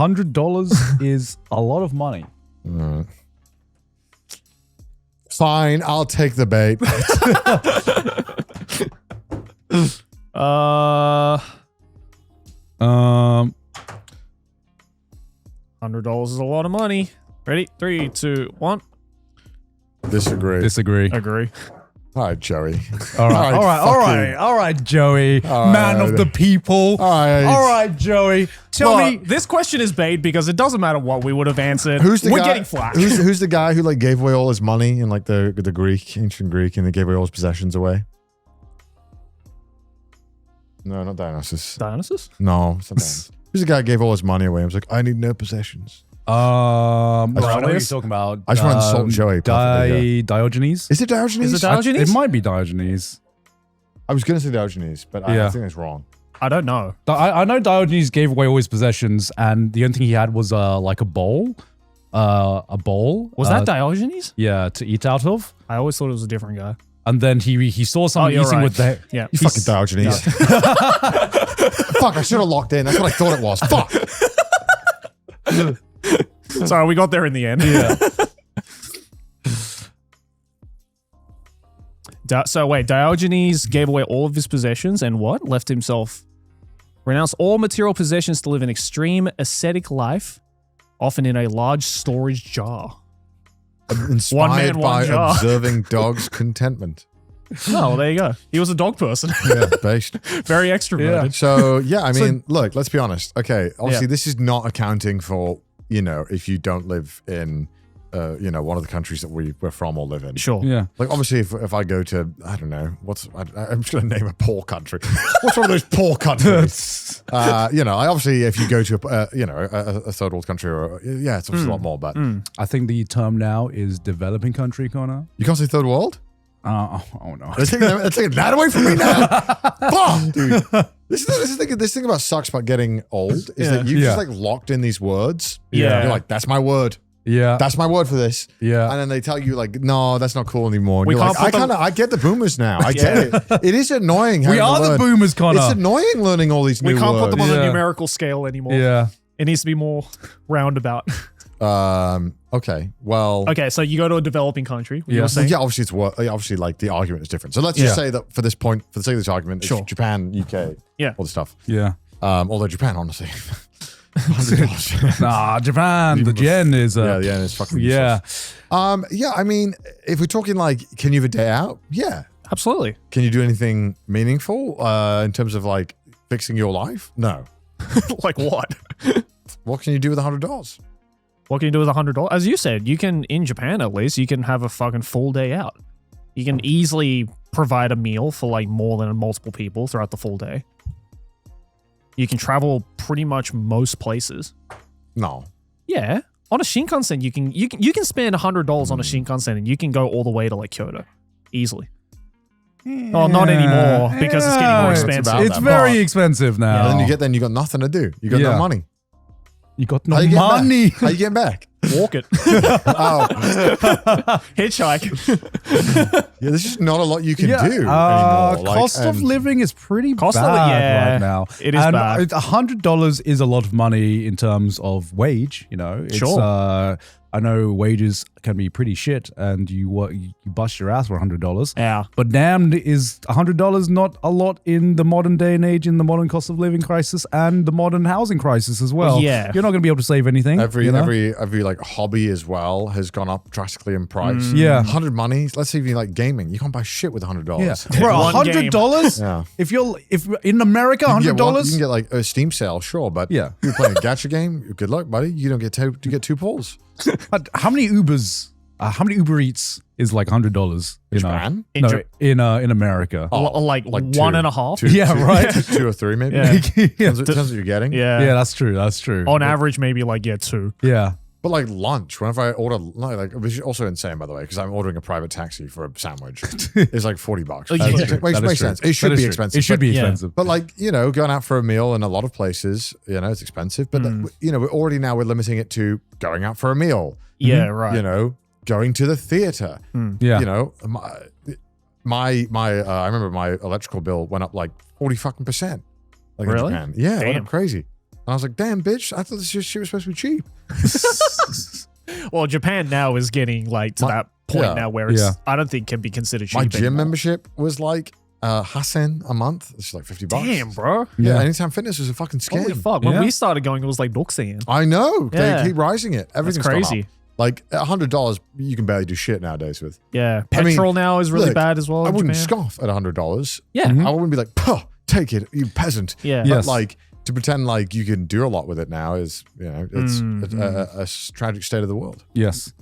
$100 is a lot of money. Fine, I'll take the bait. $100 is a lot of money. Ready? 3, 2, 1. Disagree. Agree. All right, Joey. All right, Joey. Man of the people. All right, Joey. Tell me. This question is bait because it doesn't matter what we would have answered. We're getting flack. Who's the guy who like gave away all his money in like the ancient Greek, and they gave away all his possessions away? No, not Dionysus. Dionysus? No, it's not Dionysus. Who's the guy who gave all his money away? I was like, I need no possessions. I know what you're talking about. I just want to insult Joey. Diogenes? Is it Diogenes? Is it Diogenes? It might be Diogenes. I was going to say Diogenes, but I think that's wrong. I don't know. I know Diogenes gave away all his possessions, and the only thing he had was like a bowl. A bowl. Was that Diogenes? Yeah, to eat out of. I always thought it was a different guy. And then he saw someone eating with the... Yeah. You fucking Diogenes. Fuck, I should have locked in. That's what I thought it was. Fuck. Sorry, we got there in the end. Yeah. So wait, Diogenes gave away all of his possessions and what? Left himself, renounced all material possessions to live an extreme ascetic life, often in a large storage jar. Inspired by observing dogs' contentment. Oh, well, there you go. He was a dog person. Yeah, based. Very extroverted. Yeah. So, yeah, I mean, look, let's be honest. Okay, obviously, this is not accounting for, you know, if you don't live in, you know, one of the countries that we're from or live in. Sure. Yeah. Like, obviously, if I go to, I don't know, I'm just going to name a poor country. What's one of those poor countries? You know, obviously, if you go to, you know, a third world country, or it's obviously a lot more, but. I think the term now is developing country, Connor. You can't say third world? Oh no. They're taking that away from me now. Fuck, dude. This thing about sucks about getting old is that you just like locked in these words. Yeah. You're like, that's my word. Yeah. That's my word for this. Yeah. And then they tell you like, no, that's not cool anymore. And We you're like, can't I get the boomers now. I get it. It is annoying. We are the boomers, Connor. It's annoying learning all these new We can't words. put them on a numerical scale anymore. Yeah. It needs to be more roundabout. Okay. Well. Okay, so you go to a developing country. You were saying? Yeah, obviously obviously like the argument is different. So let's just say that for this point, for the sake of this argument, it's Japan, UK, all the stuff. Yeah. Although Japan, honestly. $100. Nah, Japan, the yen is the yen is fucking useless. Yeah, I mean, if we're talking like, can you have a day out? Yeah. Absolutely. Can you do anything meaningful in terms of like fixing your life? No. Like what? What can you do with $100? What can you do with $100? As you said, you can, in Japan at least, you can have a fucking full day out. You can easily provide a meal for like more than multiple people throughout the full day. You can travel pretty much most places. No. Yeah. On a Shinkansen, you can spend $100 on a Shinkansen and you can go all the way to like Kyoto. Easily. Oh, not anymore because it's getting more expensive. It's very expensive now. And then you got nothing to do. You got no money. You got no money. How you getting back? Walk it. Oh. Hitchhike. Yeah, there's just not a lot you can do anymore. Cost of living is pretty bad right now. It is bad. $100 is a lot of money in terms of wage, you know. It's, sure. I know wages can be pretty shit and you bust your ass for $100. Yeah. But damn, is $100 not a lot in the modern day and age, in the modern cost of living crisis and the modern housing crisis as well? Yeah. You're not going to be able to save anything. Every like hobby as well has gone up drastically in price. Yeah. 100 money. Let's say if you like gaming, you can't buy shit with $100. Yeah. Bro, $100? Yeah. If in America, $100? You can get like a Steam sale, sure, but if you're playing a gacha game, good luck, buddy. You don't get you get 2 pulls. How many Uber Eats is like $100? In Japan? In America. Like 1.5? Two, yeah, right. 2 or 3 maybe. Yeah. Depends what you're getting. Yeah, that's true. That's true. On average, maybe like 2. Yeah. But like lunch, whenever I order, which is also insane by the way, because I'm ordering a private taxi for a sandwich, it's like $40. Which makes sense. It should be expensive. It should be expensive. But like, you know, going out for a meal in a lot of places, you know, it's expensive. But you know, we're limiting it to going out for a meal. Yeah, right. You know, going to the theater. Yeah. You know, my I remember my electrical bill went up like 40% Like really? in Japan. Yeah, it went up crazy. I was like, damn, bitch, I thought this shit was supposed to be cheap. Well, Japan now is getting like to that point now where it's I don't think can be considered cheap. My gym anymore. membership was like Hasen a month. It's like $50. Damn, bro. Yeah, Anytime Fitness was a fucking scam. Holy fuck. When we started going, it was like Duxian. I know. Yeah. They keep rising it. Everything's That's gone crazy. up. Like $100, you can barely do shit nowadays with. Yeah. I mean, Petrol now is really look, bad as well. I in wouldn't Japan. scoff at $100. Yeah. I wouldn't be like, "Puh, take it, you peasant." Yeah. But Yes. like to pretend like you can do a lot with it now is, it's a tragic state of the world. Yes.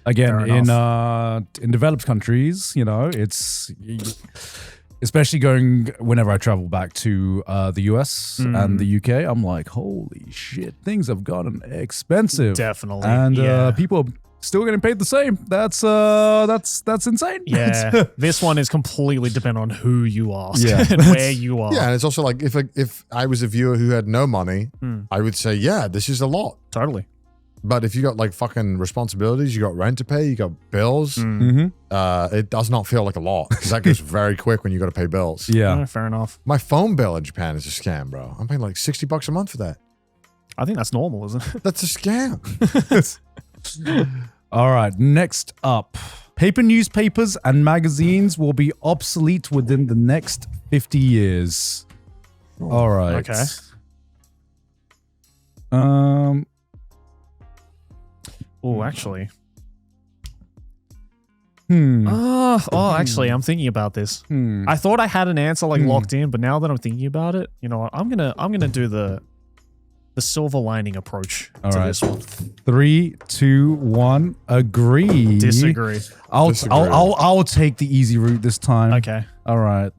Again, in developed countries, it's especially going whenever I travel back to the US and the UK, I'm like, holy shit, things have gotten expensive. Definitely. And people are still getting paid the same. That's insane. Yeah. This one is completely dependent on who you ask Yeah. and where you are. Yeah, and it's also like if I was a viewer who had no money, I would say, yeah, this is a lot. Totally. But if you got like fucking responsibilities, you got rent to pay, you got bills, it does not feel like a lot because that goes very quick when you got to pay bills. Yeah. Fair enough. My phone bill in Japan is a scam, bro. I'm paying like $60 a month for that. I think that's normal, isn't it? That's a scam. All right. Next up, paper newspapers and magazines will be obsolete within the next 50 years. All right. Okay. Oh, actually. Actually, I'm thinking about this. I thought I had an answer like locked in, but now that I'm thinking about it, you know what? I'm gonna do the silver lining approach to this one. 3, 2, 1. Agree. Disagree. I'll take the easy route this time. Okay. All right.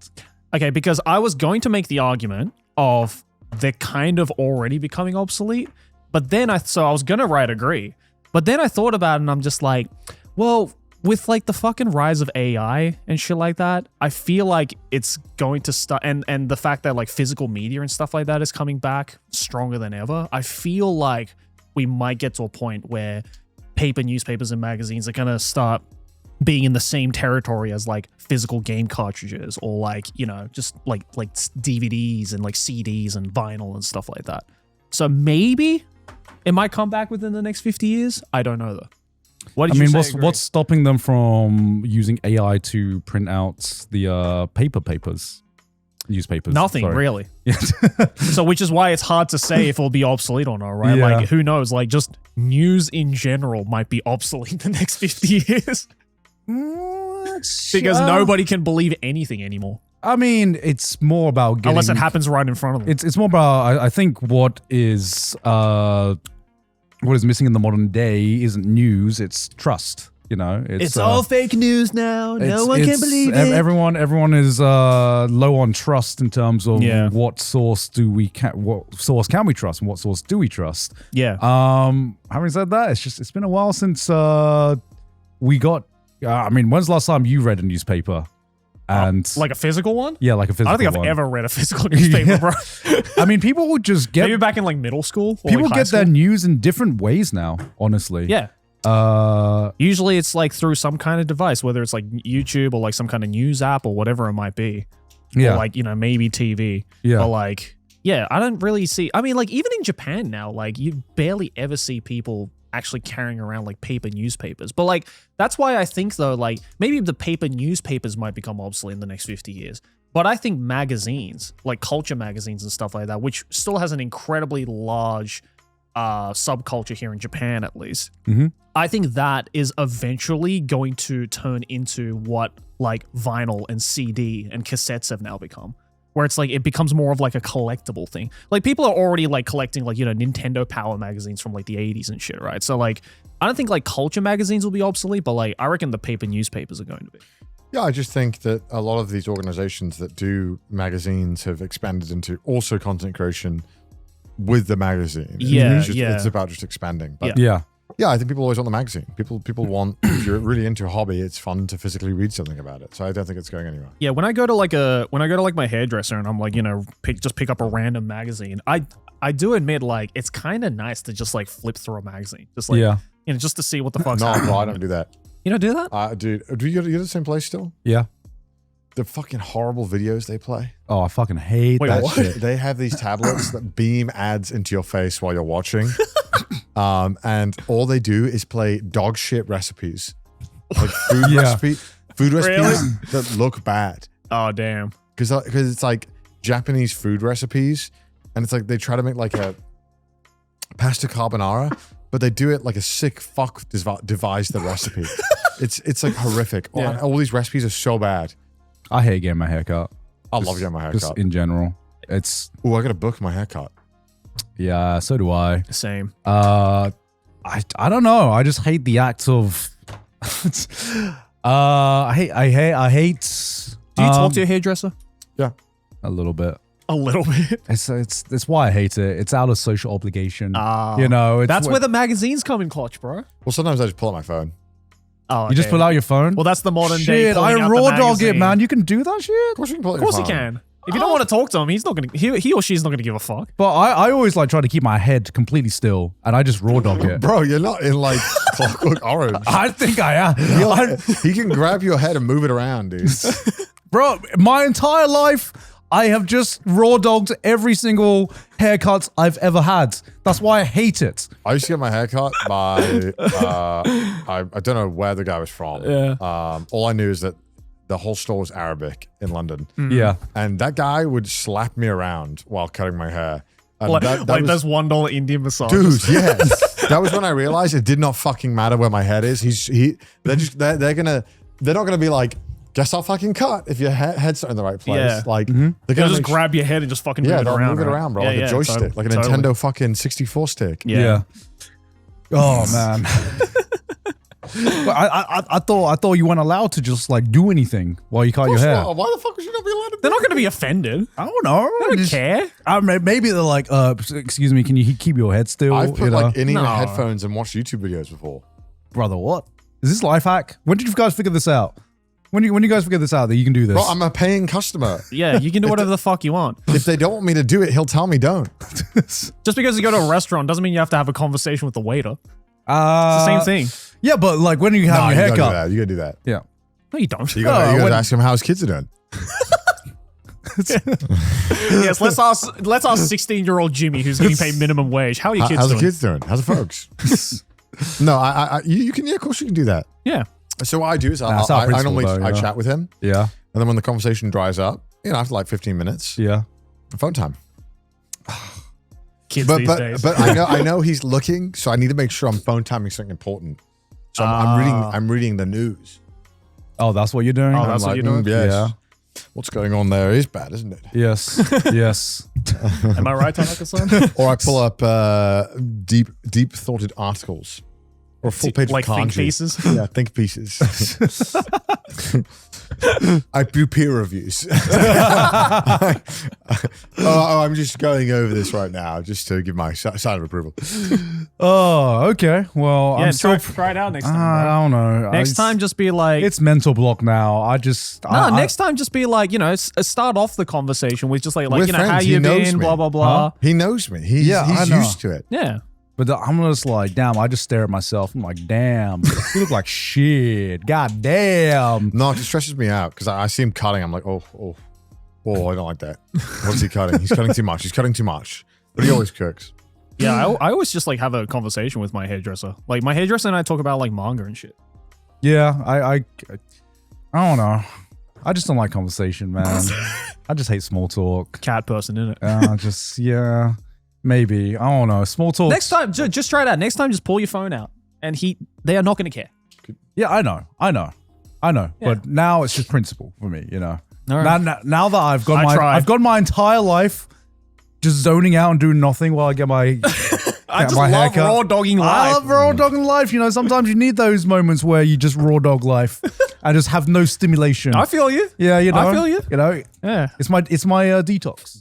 Okay, because I was going to make the argument of they're kind of already becoming obsolete, but then I was gonna write agree. But then I thought about it and I'm just like, well, with like the fucking rise of AI and shit like that, I feel like it's going to start, and the fact that like physical media and stuff like that is coming back stronger than ever, I feel like we might get to a point where paper newspapers and magazines are gonna start being in the same territory as like physical game cartridges or like, just like DVDs and like CDs and vinyl and stuff like that. So maybe it might come back within the next 50 years. I don't know though. What did you say? What's stopping them from using AI to print out the newspapers? Nothing, sorry. really. So which is why it's hard to say if it'll be obsolete or not, right? Yeah. Like who knows? Like just news in general might be obsolete the next 50 years. Because nobody can believe anything anymore. I mean, it's more about getting, unless it happens right in front of them. It's more about, I think what is missing in the modern day isn't news, it's trust. It's all fake news now. No one can believe it. Everyone is low on trust in terms of what source can we trust and what source do we trust. Yeah. Having said that, it's been a while since we got. When's the last time you read a newspaper? And like a physical one? Yeah, like a physical one. I don't think I've ever read a physical newspaper, bro. People would just get... Maybe back in like middle school? Or people like get their news in different ways now, honestly. Yeah. Usually it's like through some kind of device, whether it's like YouTube or like some kind of news app or whatever it might be. Yeah. Or like, maybe TV. Yeah. But like, I don't really see... like even in Japan now, like you barely ever see people actually carrying around like paper newspapers. But like, that's why I think though, like maybe the paper newspapers might become obsolete in the next 50 years. But I think magazines, like culture magazines and stuff like that, which still has an incredibly large subculture here in Japan at least. Mm-hmm. I think that is eventually going to turn into what like vinyl and CD and cassettes have now become. Where it's like, it becomes more of like a collectible thing. Like people are already like collecting like, Nintendo Power magazines from like the 80s and shit, right? So like, I don't think like culture magazines will be obsolete, but like, I reckon the paper newspapers are going to be. Yeah, I just think that a lot of these organizations that do magazines have expanded into also content creation with the magazine. Yeah, It's about just expanding. But Yeah. Yeah, I think people always want the magazine. People want, if you're really into a hobby, it's fun to physically read something about it. So I don't think it's going anywhere. Yeah, when I go to like my hairdresser and I'm like, pick up a random magazine, I do admit like it's kind of nice to just like flip through a magazine. Just like just to see what the fuck's No, happening. well, I don't do that. You don't do that? Dude, you're at the same place still? Yeah. the fucking horrible videos they play. Oh, I fucking hate Wait, that what? shit. They have these tablets that beam ads into your face while you're watching. And all they do is play dog shit recipes. Like food recipes that look bad. Oh, damn. Because it's like Japanese food recipes, and it's like they try to make like a pasta carbonara, but they do it like a sick fuck devised the recipe. It's like horrific. Yeah. All these recipes are so bad. I hate getting my hair cut. I love getting my hair Just cut. in general. It's Oh, I got to book my haircut. yeah, so do I. Same. I don't know. I just hate the act of I hate Do you talk to your hairdresser? Yeah. a little bit. A little bit. It's why I hate it. It's out of social obligation. Ah. You know, That's where the magazines come in clutch, bro. Well, sometimes I just pull out my phone. Oh, you just okay. pull out your phone. Well, that's the modern day. Shit, I pulling out the raw dog it, magazine. man. You can do that shit. Of course you can pull out Of course your he phone. can. If you don't want to talk to him, he's not gonna. He or she's not gonna give a fuck. But I always like try to keep my head completely still, and I just raw dog it. Bro, you're not in like Clockwork Orange. I think I am. He can grab your head and move it around, dude. Bro, my entire life, I have just raw dogged every single haircut I've ever had. That's why I hate it. I used to get my hair cut by, I don't know where the guy was from. Yeah. All I knew is that the whole store was Arabic in London. Yeah. And that guy would slap me around while cutting my hair. And Like, that like was, those $1 Indian massages. dude, yes. That was when I realized it did not fucking matter where my head is. They're not gonna be like, guess I'll fucking cut if your head's not in the right place. Yeah. Like Mm-hmm. they're They'll gonna just make grab your head and just fucking move it they'll around. move it right? around, bro, Yeah, like yeah, a joystick, like a totally. Nintendo fucking 64 stick. Yeah. Oh man. But I thought you weren't allowed to just like do anything while you cut your hair. Why the fuck would you not be allowed to do They're not going to be offended. I don't know. They don't care. Maybe they're like, excuse me, can you keep your head still? I've put You know? like in-ear No. headphones and watched YouTube videos before. Brother, what? Is this life hack? When did you guys figure this out? When you guys figure this out that you can do this? Bro, I'm a paying customer. Yeah, you can do whatever the fuck you want. If they don't want me to do it, he'll tell me don't. Just because you go to a restaurant doesn't mean you have to have a conversation with the waiter. It's Uh, the same thing. Yeah, but like when you have Nah, your you gotta do haircut. that. You gotta do that. Yeah. No, you don't. You gotta, when- ask him how his kids are doing. Yes, let's ask 16-year-old Jimmy who's getting paid minimum wage. How are your kids How's doing? the kids doing? How's the folks? No, you can. Yeah, of course you can do that. Yeah. So what I do is That's our I principle, normally though, I you know? chat with him, Yeah. and then when the conversation dries up, after like 15 minutes, Yeah. phone time. Kids But these days. but I know he's looking, so I need to make sure I'm phone timing something important. So I'm reading the news. Oh, that's what you're doing? Oh, that's I'm what like, you're doing? Yes. Yeah. What's going on there is bad, isn't it? Yes. Yes. Am I right, Tanaka-san? Or I pull up deep thoughted articles. Or a full page Like of kanji. think pieces? Yeah, think pieces. I do peer reviews. I'm just going over this right now just to give my sign of approval. Oh, okay. Well, Yeah, I'm still. try it out next time. I bro. don't know. Next time, just be like, It's mental block now. I just. next time, just be like, start off the conversation with just like We're how friends. He you knows been, me. blah, blah, blah. He knows me. He's I know. used to it. Yeah. But I'm just like, damn, I just stare at myself. I'm like, damn, you look like shit. God damn. No, it just stresses me out because I see him cutting. I'm like, oh, I don't like that. What's he cutting? He's cutting too much. He's cutting too much. But he always cooks. Yeah, I always just like have a conversation with my hairdresser. Like my hairdresser and I talk about like manga and shit. Yeah, I don't know. I just don't like conversation, man. I just hate small talk. Cat person, innit? Yeah, maybe. I don't know. Small talk. Next time, just try it out. Next time, just pull your phone out, and they are not going to care. Yeah, I know. Yeah. But now it's just principle for me, you know. All right. Now that I've got I've got my entire life just zoning out and doing nothing while I get my I just my love haircut. raw dogging life. I love raw dogging life. You know, sometimes you need those moments where you just raw dog life and just have no stimulation. I feel you. Yeah, you know. I feel you. You know, Yeah. it's my detox.